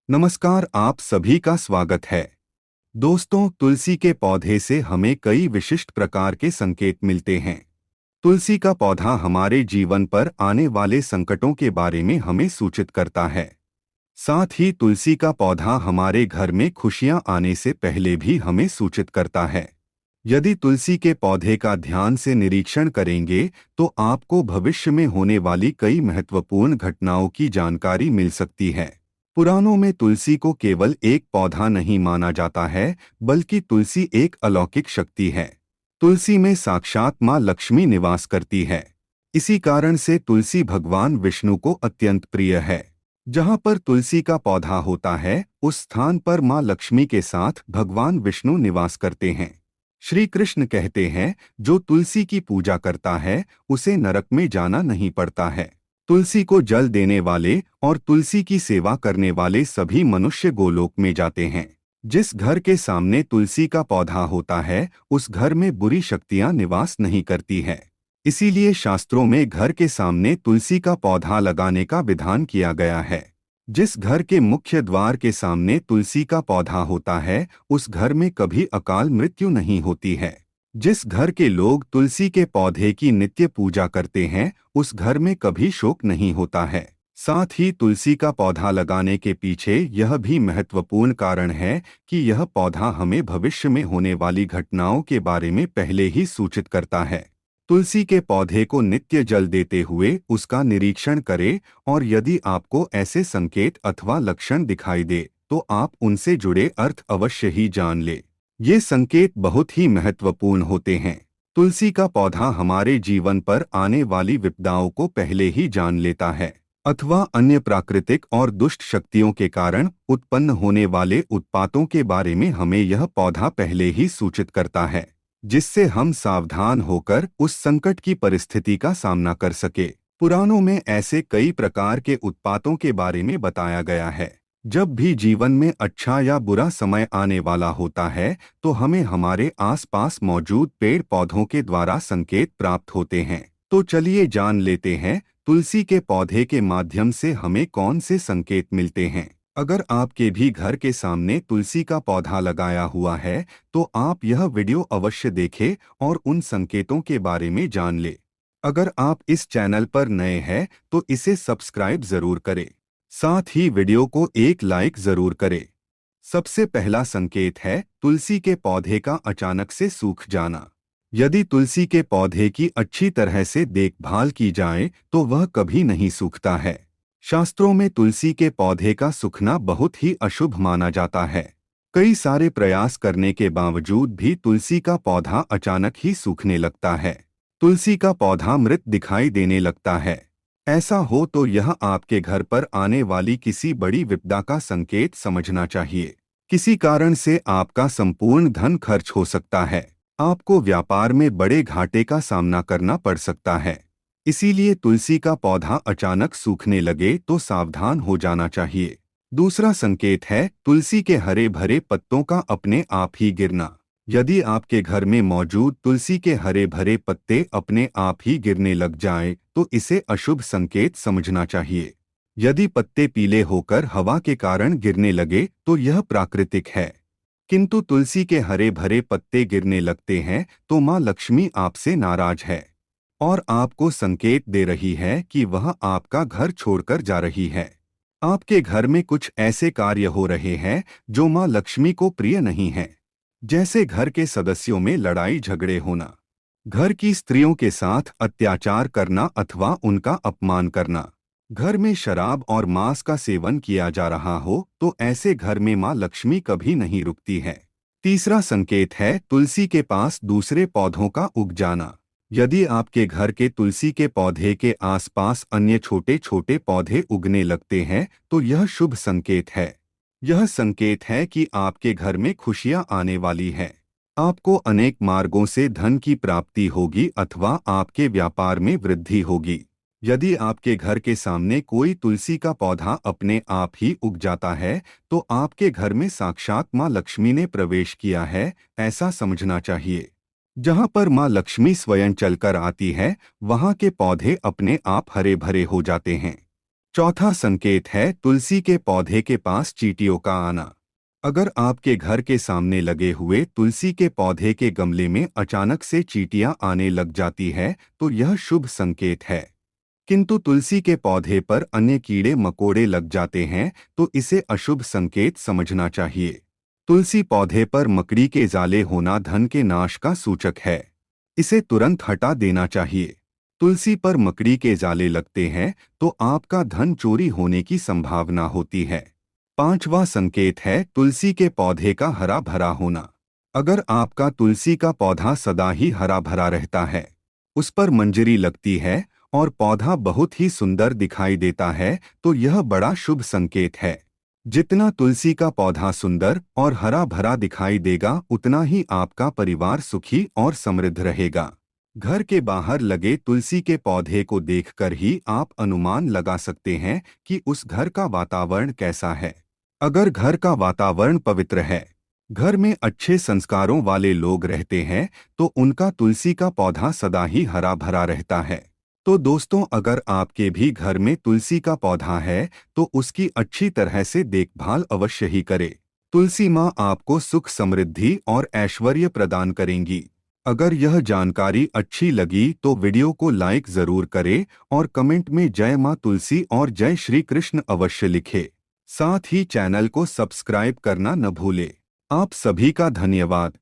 नमस्कार, आप सभी का स्वागत है। दोस्तों, तुलसी के पौधे से हमें कई विशिष्ट प्रकार के संकेत मिलते हैं। तुलसी का पौधा हमारे जीवन पर आने वाले संकटों के बारे में हमें सूचित करता है। साथ ही तुलसी का पौधा हमारे घर में खुशियां आने से पहले भी हमें सूचित करता है। यदि तुलसी के पौधे का ध्यान से निरीक्षण करेंगे तो आपको भविष्य में होने वाली कई महत्वपूर्ण घटनाओं की जानकारी मिल सकती है। पुराणों में तुलसी को केवल एक पौधा नहीं माना जाता है, बल्कि तुलसी एक अलौकिक शक्ति है। तुलसी में साक्षात माँ लक्ष्मी निवास करती है। इसी कारण से तुलसी भगवान विष्णु को अत्यंत प्रिय है। जहाँ पर तुलसी का पौधा होता है, उस स्थान पर माँ लक्ष्मी के साथ भगवान विष्णु निवास करते हैं। श्री कृष्ण कहते हैं, जो तुलसी की पूजा करता है उसे नरक में जाना नहीं पड़ता है। तुलसी को जल देने वाले और तुलसी की सेवा करने वाले सभी मनुष्य गोलोक में जाते हैं। जिस घर के सामने तुलसी का पौधा होता है, उस घर में बुरी शक्तियां निवास नहीं करती है। इसीलिए शास्त्रों में घर के सामने तुलसी का पौधा लगाने का विधान किया गया है। जिस घर के मुख्य द्वार के सामने तुलसी का पौधा होता है, उस घर में कभी अकाल मृत्यु नहीं होती है। जिस घर के लोग तुलसी के पौधे की नित्य पूजा करते हैं, उस घर में कभी शोक नहीं होता है। साथ ही तुलसी का पौधा लगाने के पीछे यह भी महत्वपूर्ण कारण है कि यह पौधा हमें भविष्य में होने वाली घटनाओं के बारे में पहले ही सूचित करता है। तुलसी के पौधे को नित्य जल देते हुए उसका निरीक्षण करें, और यदि आपको ऐसे संकेत अथवा लक्षण दिखाई दे तो आप उनसे जुड़े अर्थ अवश्य ही जान लें। ये संकेत बहुत ही महत्वपूर्ण होते हैं। तुलसी का पौधा हमारे जीवन पर आने वाली विपदाओं को पहले ही जान लेता है, अथवा अन्य प्राकृतिक और दुष्ट शक्तियों के कारण उत्पन्न होने वाले उत्पातों के बारे में हमें यह पौधा पहले ही सूचित करता है, जिससे हम सावधान होकर उस संकट की परिस्थिति का सामना कर सके। पुराणों में ऐसे कई प्रकार के उत्पातों के बारे में बताया गया है। जब भी जीवन में अच्छा या बुरा समय आने वाला होता है, तो हमें हमारे आसपास मौजूद पेड़ पौधों के द्वारा संकेत प्राप्त होते हैं। तो चलिए जान लेते हैं, तुलसी के पौधे के माध्यम से हमें कौन से संकेत मिलते हैं। अगर आपके भी घर के सामने तुलसी का पौधा लगाया हुआ है, तो आप यह वीडियो अवश्य देखें और उन संकेतों के बारे में जान ले। अगर आप इस चैनल पर नए हैं तो इसे सब्सक्राइब जरूर करें। साथ ही वीडियो को एक लाइक जरूर करें। सबसे पहला संकेत है तुलसी के पौधे का अचानक से सूख जाना। यदि तुलसी के पौधे की अच्छी तरह से देखभाल की जाए तो वह कभी नहीं सूखता है। शास्त्रों में तुलसी के पौधे का सूखना बहुत ही अशुभ माना जाता है। कई सारे प्रयास करने के बावजूद भी तुलसी का पौधा अचानक ही सूखने लगता है। तुलसी का पौधा मृत दिखाई देने लगता है। ऐसा हो तो यह आपके घर पर आने वाली किसी बड़ी विपदा का संकेत समझना चाहिए। किसी कारण से आपका संपूर्ण धन खर्च हो सकता है। आपको व्यापार में बड़े घाटे का सामना करना पड़ सकता है। इसीलिए तुलसी का पौधा अचानक सूखने लगे तो सावधान हो जाना चाहिए। दूसरा संकेत है तुलसी के हरे भरे पत्तों का अपने आप ही गिरना। यदि आपके घर में मौजूद तुलसी के हरे भरे पत्ते अपने आप ही गिरने लग जाएं, तो इसे अशुभ संकेत समझना चाहिए। यदि पत्ते पीले होकर हवा के कारण गिरने लगे तो यह प्राकृतिक है, किंतु तुलसी के हरे भरे पत्ते गिरने लगते हैं तो माँ लक्ष्मी आपसे नाराज है और आपको संकेत दे रही है कि वह आपका घर छोड़कर जा रही है। आपके घर में कुछ ऐसे कार्य हो रहे हैं जो माँ लक्ष्मी को प्रिय नहीं है, जैसे घर के सदस्यों में लड़ाई झगड़े होना, घर की स्त्रियों के साथ अत्याचार करना अथवा उनका अपमान करना, घर में शराब और मांस का सेवन किया जा रहा हो, तो ऐसे घर में माँ लक्ष्मी कभी नहीं रुकती है। तीसरा संकेत है तुलसी के पास दूसरे पौधों का उग जाना। यदि आपके घर के तुलसी के पौधे के आसपास अन्य छोटे छोटे पौधे उगने लगते हैं, तो यह शुभ संकेत है। यह संकेत है कि आपके घर में खुशियां आने वाली है। आपको अनेक मार्गों से धन की प्राप्ति होगी अथवा आपके व्यापार में वृद्धि होगी। यदि आपके घर के सामने कोई तुलसी का पौधा अपने आप ही उग जाता है, तो आपके घर में साक्षात माँ लक्ष्मी ने प्रवेश किया है, ऐसा समझना चाहिए। जहाँ पर माँ लक्ष्मी स्वयं चलकर आती है, वहाँ के पौधे अपने आप हरे भरे हो जाते हैं। चौथा संकेत है तुलसी के पौधे के पास चींटियों का आना। अगर आपके घर के सामने लगे हुए तुलसी के पौधे के गमले में अचानक से चींटियां आने लग जाती है तो यह शुभ संकेत है। किंतु तुलसी के पौधे पर अन्य कीड़े मकोड़े लग जाते हैं तो इसे अशुभ संकेत समझना चाहिए। तुलसी पौधे पर मकड़ी के जाले होना धन के नाश का सूचक है। इसे तुरंत हटा देना चाहिए। तुलसी पर मकड़ी के जाले लगते हैं तो आपका धन चोरी होने की संभावना होती है। पांचवा संकेत है तुलसी के पौधे का हरा भरा होना। अगर आपका तुलसी का पौधा सदा ही हरा भरा रहता है, उस पर मंजरी लगती है और पौधा बहुत ही सुंदर दिखाई देता है तो यह बड़ा शुभ संकेत है। जितना तुलसी का पौधा सुंदर और हरा भरा दिखाई देगा उतना ही आपका परिवार सुखी और समृद्ध रहेगा। घर के बाहर लगे तुलसी के पौधे को देखकर ही आप अनुमान लगा सकते हैं कि उस घर का वातावरण कैसा है। अगर घर का वातावरण पवित्र है, घर में अच्छे संस्कारों वाले लोग रहते हैं तो उनका तुलसी का पौधा सदा ही हरा भरा रहता है। तो दोस्तों, अगर आपके भी घर में तुलसी का पौधा है तो उसकी अच्छी तरह से देखभाल अवश्य ही करें। तुलसी माँ आपको सुख समृद्धि और ऐश्वर्य प्रदान करेंगी। अगर यह जानकारी अच्छी लगी तो वीडियो को लाइक जरूर करें और कमेंट में जय माँ तुलसी और जय श्री कृष्ण अवश्य लिखें। साथ ही चैनल को सब्सक्राइब करना न भूलें। आप सभी का धन्यवाद।